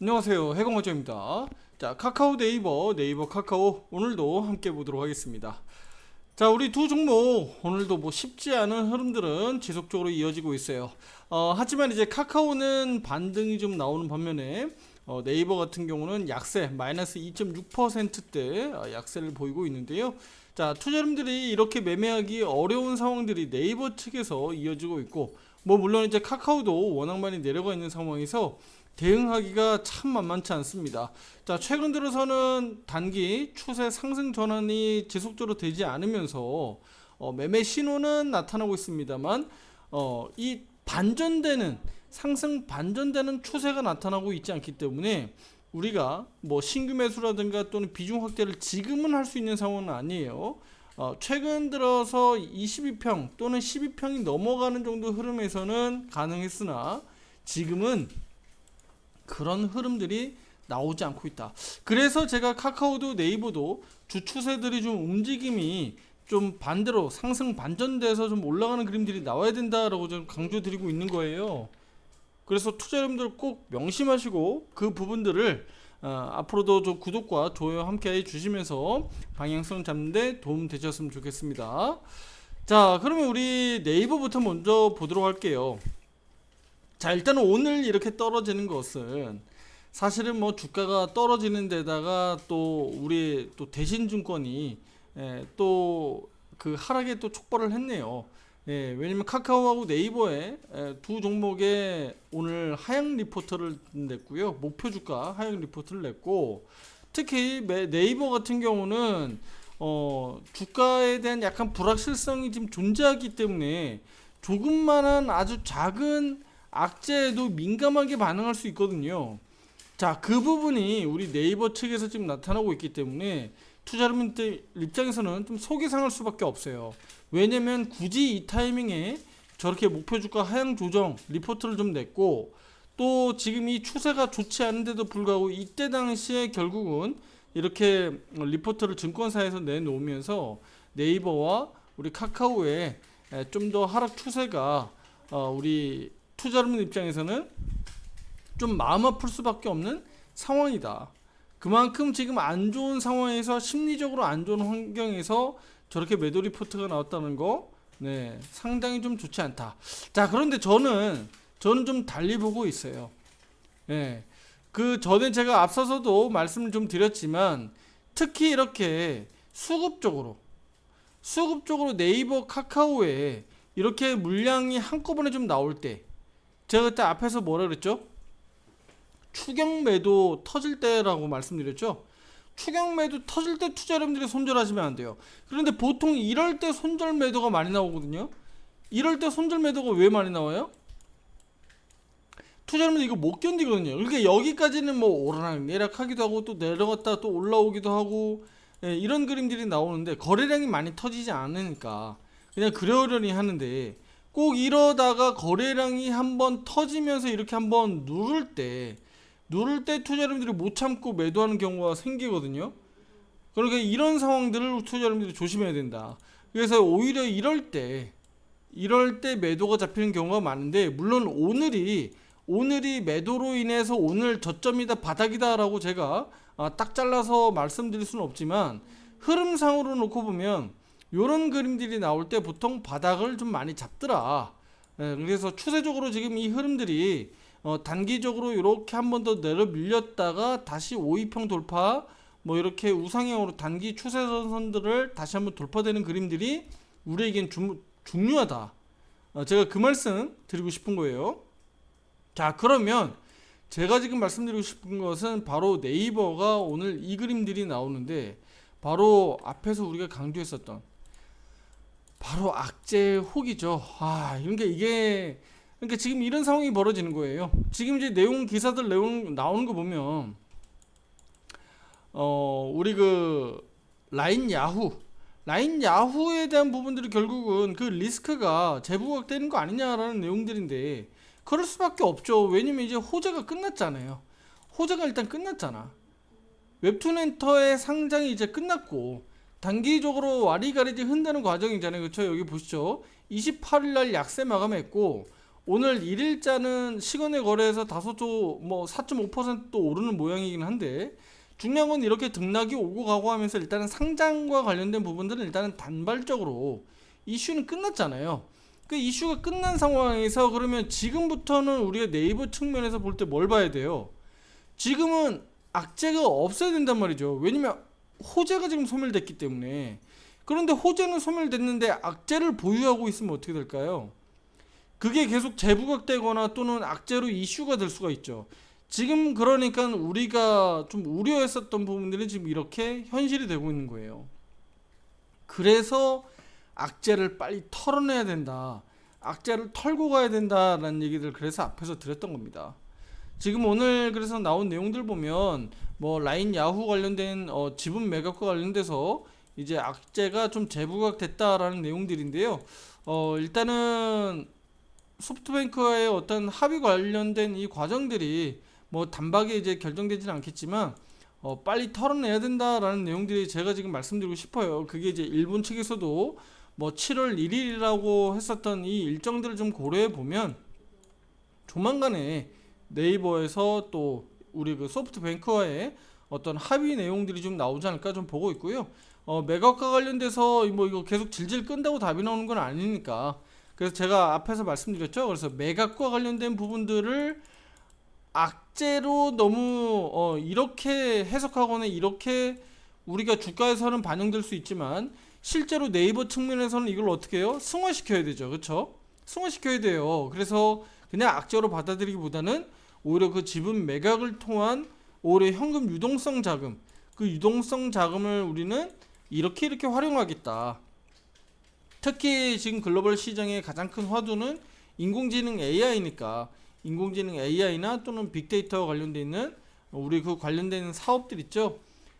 안녕하세요, 해공어조입니다. 자, 카카오 네이버 카카오 오늘도 함께 보도록 하겠습니다. 자, 우리 두 종목 오늘도 뭐 쉽지 않은 흐름들은 지속적으로 이어지고 있어요. 하지만 이제 카카오는 반등이 좀 나오는 반면에 네이버 같은 경우는 약세 마이너스 2.6%대 약세를 보이고 있는데요. 자, 투자자분들이 이렇게 매매하기 어려운 상황들이 네이버 측에서 이어지고 있고, 뭐 물론 이제 카카오도 워낙 많이 내려가 있는 상황에서 대응하기가 참 만만치 않습니다. 자, 최근 들어서는 단기 추세 상승 전환이 지속적으로 되지 않으면서 매매 신호는 나타나고 있습니다만 이 반전되는 상승 반전되는 추세가 나타나고 있지 않기 때문에 우리가 뭐 신규 매수라든가 또는 비중 확대를 지금은 할 수 있는 상황은 아니에요. 최근 들어서 22평 또는 12평이 넘어가는 정도 흐름에서는 가능했으나 지금은 그런 흐름들이 나오지 않고 있다. 그래서 제가 카카오도 네이버도 주 추세들이 좀 움직임이 좀 반대로 상승 반전돼서 좀 올라가는 그림들이 나와야 된다라고 좀 강조드리고 있는 거예요. 그래서 투자 여러분들 꼭 명심하시고 그 부분들을 앞으로도 좀 구독과 좋아요 함께 해주시면서 방향성 잡는데 도움 되셨으면 좋겠습니다. 자, 그러면 우리 네이버부터 먼저 보도록 할게요. 자, 일단은 오늘 이렇게 떨어지는 것은 사실은 뭐 주가가 떨어지는 데다가 또 우리 또 대신증권이 또 그 하락에 또 촉발을 했네요. 왜냐면 카카오하고 네이버의 두 종목에 오늘 하향 리포트를 냈고요. 목표 주가 하향 리포트를 냈고, 특히 네이버 같은 경우는 주가에 대한 약간 불확실성이 지금 존재하기 때문에 조금만한 아주 작은 악재에도 민감하게 반응할 수 있거든요. 자, 그 부분이 우리 네이버 측에서 지금 나타나고 있기 때문에 투자자분들 입장에서는 좀 속이 상할 수밖에 없어요. 왜냐면 굳이 이 타이밍에 저렇게 목표 주가 하향 조정 리포트를 좀 냈고, 또 지금 이 추세가 좋지 않은데도 불구하고 이때 당시에 결국은 이렇게 리포트를 증권사에서 내놓으면서 네이버와 우리 카카오의 좀 더 하락 추세가 우리 투자자분 입장에서는 좀 마음 아플 수밖에 없는 상황이다. 그만큼 지금 안 좋은 상황에서 심리적으로 안 좋은 환경에서 저렇게 매도 리포트가 나왔다는 거, 네, 상당히 좀 좋지 않다. 자, 그런데 저는 좀 달리 보고 있어요. 네, 그 전에 제가 앞서서도 말씀을 좀 드렸지만 특히 이렇게 수급적으로 네이버 카카오에 이렇게 물량이 한꺼번에 좀 나올 때, 제가 그때 앞에서 뭐라 그랬죠? 추격 매도 터질 때라고 말씀드렸죠. 추격 매도 터질 때 투자 여러분들이 손절하시면 안 돼요. 그런데 보통 이럴 때 손절 매도가 많이 나오거든요. 이럴 때 손절 매도가 왜 많이 나와요? 투자 여러분들 이거 못 견디거든요. 그러니까 여기까지는 뭐 오르락 내리락하기도 하고 또 내려갔다 또 올라오기도 하고, 이런 그림들이 나오는데 거래량이 많이 터지지 않으니까 그냥 그러려니 하는데, 꼭 이러다가 거래량이 한번 터지면서 이렇게 한번 누를 때 투자 여러분들이 못 참고 매도하는 경우가 생기거든요. 그러니까 이런 상황들을 투자 여러분들이 조심해야 된다. 그래서 오히려 이럴 때 매도가 잡히는 경우가 많은데, 물론 오늘이 매도로 인해서 오늘 저점이다 바닥이다라고 제가 딱 잘라서 말씀드릴 수는 없지만 흐름상으로 놓고 보면 이런 그림들이 나올 때 보통 바닥을 좀 많이 잡더라. 그래서 추세적으로 지금 이 흐름들이 단기적으로 이렇게 한 번 더 내려 밀렸다가 다시 5위평 돌파, 뭐 이렇게 우상향으로 단기 추세선들을 다시 한번 돌파되는 그림들이 우리에겐 중요하다. 제가 그 말씀 드리고 싶은 거예요. 자, 그러면 제가 지금 말씀드리고 싶은 것은 바로 네이버가 오늘 이 그림들이 나오는데, 바로 앞에서 우리가 강조했었던 바로 악재 혹이죠. 그러니까 지금 이런 상황이 벌어지는 거예요. 지금 이제 기사들 내용 나오는 거 보면 우리 그 라인 야후에 대한 부분들이 결국은 그 리스크가 재부각되는 거 아니냐라는 내용들인데, 그럴 수밖에 없죠. 왜냐면 이제 호재가 끝났잖아요. 호재가 일단 끝났잖아. 웹툰 엔터의 상장이 이제 끝났고 단기적으로 와리가리지 흔드는 과정이잖아요. 그렇죠? 여기 보시죠. 28일 날 약세 마감했고 오늘 1일자는 시간의 거래에서 다소도 뭐 4.5%또 오르는 모양이긴 한데, 중요한 건 이렇게 등락이 오고 가고 하면서 일단은 상장과 관련된 부분들은 일단은 단발적으로 이슈는 끝났잖아요. 그 이슈가 끝난 상황에서 그러면 지금부터는 우리가 네이버 측면에서 볼 때 뭘 봐야 돼요? 지금은 악재가 없어야 된단 말이죠. 왜냐면 호재가 지금 소멸됐기 때문에. 그런데 호재는 소멸됐는데 악재를 보유하고 있으면 어떻게 될까요? 그게 계속 재부각되거나 또는 악재로 이슈가 될 수가 있죠. 지금 그러니까 우리가 좀 우려했었던 부분들이 지금 이렇게 현실이 되고 있는 거예요. 그래서 악재를 빨리 털어내야 된다. 악재를 털고 가야 된다라는 얘기들 그래서 앞에서 드렸던 겁니다. 지금 오늘 그래서 나온 내용들 보면 뭐 라인 야후 관련된 지분 매각과 관련돼서 이제 악재가 좀 재부각됐다라는 내용들인데요. 일단은 소프트뱅크와의 어떤 합의 관련된 이 과정들이 뭐 단박에 이제 결정되지는 않겠지만 빨리 털어내야 된다라는 내용들이 제가 지금 말씀드리고 싶어요. 그게 이제 일본 측에서도 뭐 7월 1일이라고 했었던 이 일정들을 좀 고려해 보면 조만간에 네이버에서 또 우리 그 소프트뱅크와의 어떤 합의 내용들이 좀 나오지 않을까 좀 보고 있고요. 매각과 관련돼서 뭐 이거 계속 질질 끈다고 답이 나오는 건 아니니까. 그래서 제가 앞에서 말씀드렸죠. 그래서 매각과 관련된 부분들을 악재로 너무 이렇게 해석하거나 이렇게 우리가 주가에서는 반영될 수 있지만 실제로 네이버 측면에서는 이걸 어떻게 해요? 승화시켜야 되죠. 그렇죠? 승화시켜야 돼요. 그래서 그냥 악재로 받아들이기보다는 오히려 그 지분 매각을 통한 오히려 현금 유동성 자금, 그 유동성 자금을 우리는 이렇게 활용하겠다. 특히 지금 글로벌 시장의 가장 큰 화두는 인공지능 AI니까 인공지능 AI나 또는 빅데이터와 관련돼 있는 우리 그 관련된 사업들 있죠.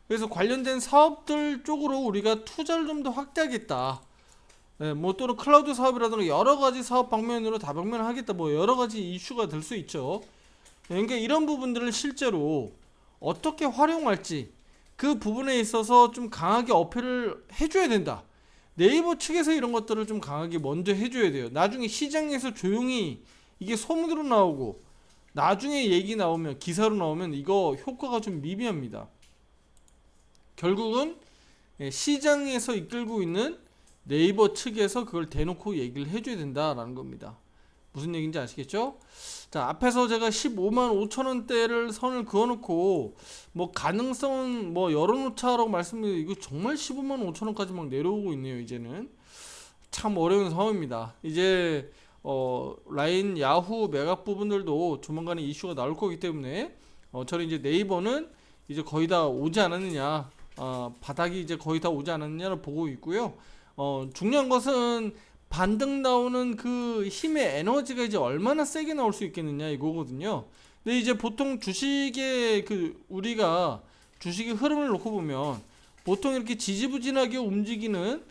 그래서 관련된 사업들 쪽으로 우리가 투자를 좀 더 확대하겠다. 네, 뭐 또는 클라우드 사업이라든가 여러 가지 사업 방면으로 다방면을 하겠다. 뭐 여러 가지 이슈가 될 수 있죠. 그러니까 이런 부분들을 실제로 어떻게 활용할지 그 부분에 있어서 좀 강하게 어필을 해줘야 된다. 네이버 측에서 이런 것들을 좀 강하게 먼저 해줘야 돼요. 나중에 시장에서 조용히 이게 소문으로 나오고 나중에 얘기 나오면 기사로 나오면 이거 효과가 좀 미비합니다. 결국은 시장에서 이끌고 있는 네이버 측에서 그걸 대놓고 얘기를 해줘야 된다라는 겁니다. 무슨 얘기인지 아시겠죠? 자, 앞에서 제가 15만 5천 원대를 선을 그어놓고 뭐 가능성은 뭐 열어놓자라고 말씀드렸는데 이거 정말 15만 5천 원까지 막 내려오고 있네요. 이제는 참 어려운 상황입니다. 이제 라인 야후 매각 부분들도 조만간에 이슈가 나올 거기 때문에 저는 이제 네이버는 이제 거의 다 오지 않았느냐, 바닥이 이제 거의 다 오지 않았느냐를 보고 있고요. 중요한 것은 반등 나오는 그 힘의 에너지가 이제 얼마나 세게 나올 수 있겠느냐 이거거든요. 근데 이제 보통 주식의 그 우리가 주식의 흐름을 놓고 보면 보통 이렇게 지지부진하게 움직이는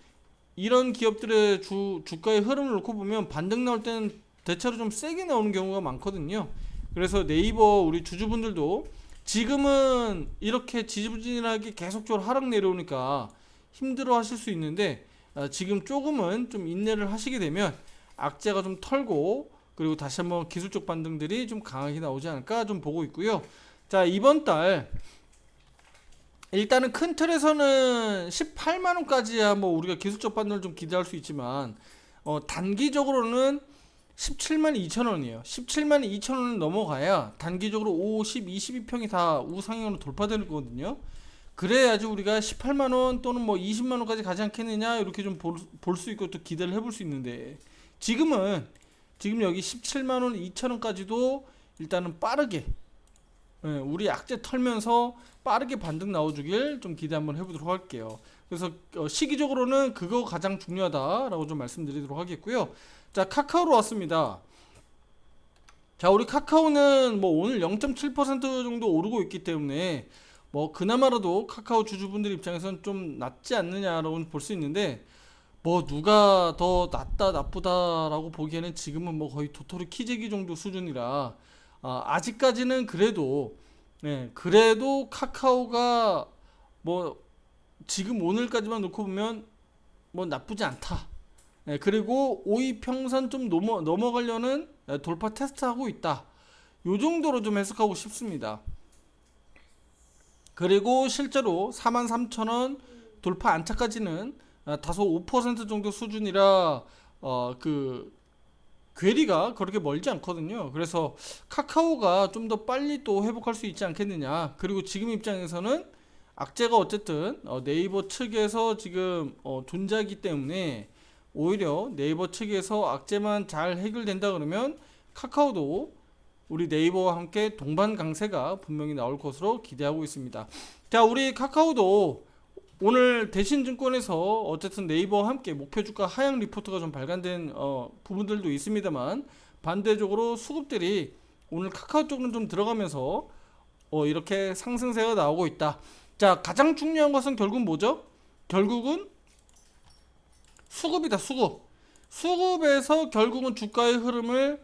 이런 기업들의 주가의 흐름을 놓고 보면 반등 나올 때는 대체로 좀 세게 나오는 경우가 많거든요. 그래서 네이버 우리 주주분들도 지금은 이렇게 지지부진하게 계속적으로 하락 내려오니까 힘들어 하실 수 있는데 지금 조금은 좀 인내를 하시게 되면 악재가 좀 털고 그리고 다시 한번 기술적 반등들이 좀 강하게 나오지 않을까 좀 보고 있고요. 자, 이번 달 일단은 큰 틀에서는 18만원까지야 뭐 우리가 기술적 반등을 좀 기대할 수 있지만 단기적으로는 17만 2천원이에요. 17만 2천원을 넘어가야 단기적으로 50, 22평이 다 우상향으로 돌파되는 거거든요. 그래야지 우리가 18만원 또는 뭐 20만원까지 가지 않겠느냐 이렇게 좀 볼 수 있고 또 기대를 해볼 수 있는데 지금 여기 17만원 2천원까지도 일단은 빠르게 우리 악재 털면서 빠르게 반등 나와주길 좀 기대 한번 해보도록 할게요. 그래서 시기적으로는 그거 가장 중요하다라고 좀 말씀드리도록 하겠고요. 자, 카카오로 왔습니다. 자, 우리 카카오는 뭐 오늘 0.7% 정도 오르고 있기 때문에 뭐 그나마라도 카카오 주주분들 입장에서는 좀 낫지 않느냐라고 볼 수 있는데 뭐 누가 더 낫다 나쁘다라고 보기에는 지금은 뭐 거의 도토리 키재기 정도 수준이라 아직까지는 그래도 카카오가 뭐 지금 오늘까지만 놓고 보면 뭐 나쁘지 않다. 그리고 5위 평선 좀 넘어가려는 돌파 테스트하고 있다. 요 정도로 좀 해석하고 싶습니다. 그리고 실제로 43,000원 돌파 안착까지는 다소 5% 정도 수준이라 그 괴리가 그렇게 멀지 않거든요. 그래서 카카오가 좀 더 빨리 또 회복할 수 있지 않겠느냐. 그리고 지금 입장에서는 악재가 어쨌든 네이버 측에서 지금 존재하기 때문에 오히려 네이버 측에서 악재만 잘 해결된다 그러면 카카오도 우리 네이버와 함께 동반 강세가 분명히 나올 것으로 기대하고 있습니다. 자, 우리 카카오도 오늘 대신증권에서 어쨌든 네이버와 함께 목표 주가 하향 리포트가 좀 발간된 부분들도 있습니다만, 반대적으로 수급들이 오늘 카카오 쪽으로 좀 들어가면서 이렇게 상승세가 나오고 있다. 자, 가장 중요한 것은 결국 뭐죠? 결국은 수급이다. 수급에서 결국은 주가의 흐름을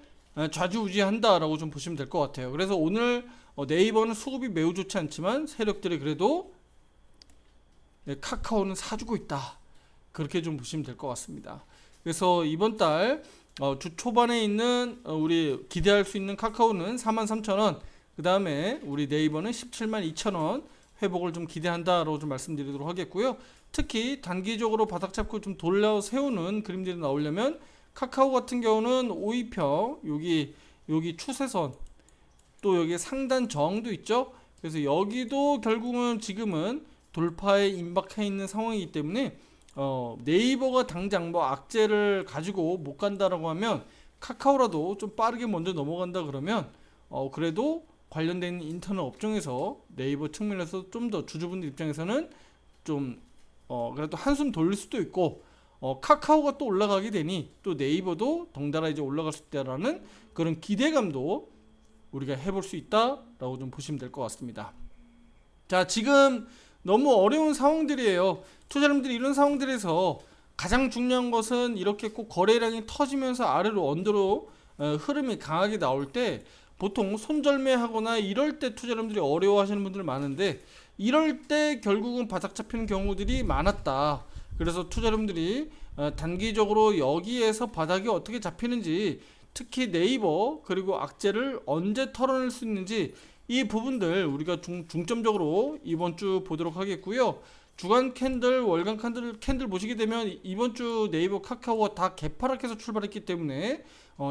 좌지우지한다라고 좀 보시면 될 것 같아요. 그래서 오늘 네이버는 수급이 매우 좋지 않지만 세력들이 그래도 카카오는 사주고 있다. 그렇게 좀 보시면 될 것 같습니다. 그래서 이번 달 주 초반에 있는 우리 기대할 수 있는 카카오는 43,000원, 그 다음에 우리 네이버는 172,000원 회복을 좀 기대한다라고 좀 말씀드리도록 하겠고요. 특히 단기적으로 바닥 잡고 좀 돌려 세우는 그림들이 나오려면 카카오 같은 경우는 5위평 여기 추세선 또 여기 상단 저항도 있죠. 그래서 여기도 결국은 지금은 돌파에 임박해 있는 상황이기 때문에 네이버가 당장 뭐 악재를 가지고 못 간다라고 하면 카카오라도 좀 빠르게 먼저 넘어간다 그러면 그래도 관련된 인터넷 업종에서 네이버 측면에서 좀 더 주주분들 입장에서는 좀 그래도 한숨 돌릴 수도 있고 카카오가 또 올라가게 되니 또 네이버도 덩달아 이제 올라갈 수 있다라는 그런 기대감도 우리가 해볼 수 있다라고 좀 보시면 될 것 같습니다. 자, 지금 너무 어려운 상황들이에요. 투자자분들이 이런 상황들에서 가장 중요한 것은 이렇게 꼭 거래량이 터지면서 아래로 언더로 흐름이 강하게 나올 때 보통 손절매하거나 이럴 때 투자자분들이 어려워하시는 분들 많은데, 이럴 때 결국은 바닥 잡히는 경우들이 많았다. 그래서 투자자분들이 단기적으로 여기에서 바닥이 어떻게 잡히는지, 특히 네이버 그리고 악재를 언제 털어낼 수 있는지 이 부분들 우리가 중점적으로 이번 주 보도록 하겠고요. 주간 캔들, 월간 캔들 보시게 되면 이번 주 네이버, 카카오가 다 개파락해서 출발했기 때문에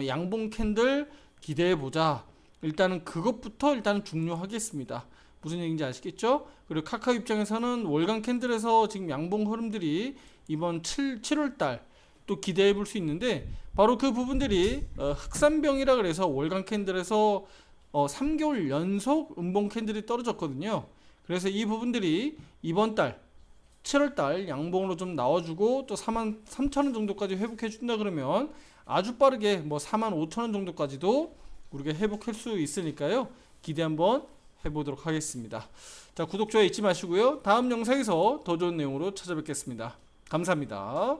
양봉 캔들 기대해 보자. 일단은 그것부터 일단은 중요하겠습니다. 무슨 얘기인지 아시겠죠? 그리고 카카오 입장에서는 월간 캔들에서 지금 양봉 흐름들이 이번 7월달 또 기대해 볼 수 있는데, 바로 그 부분들이 흑산병이라 그래서 월간 캔들에서 3개월 연속 음봉 캔들이 떨어졌거든요. 그래서 이 부분들이 이번 달 7월달 양봉으로 좀 나와주고 또 43,000원 정도까지 회복해 준다 그러면 아주 빠르게 뭐 45,000원 정도까지도 우리가 회복할 수 있으니까요. 기대 한번 해보도록 하겠습니다. 자, 구독, 좋아요 잊지 마시고요. 다음 영상에서 더 좋은 내용으로 찾아뵙겠습니다. 감사합니다.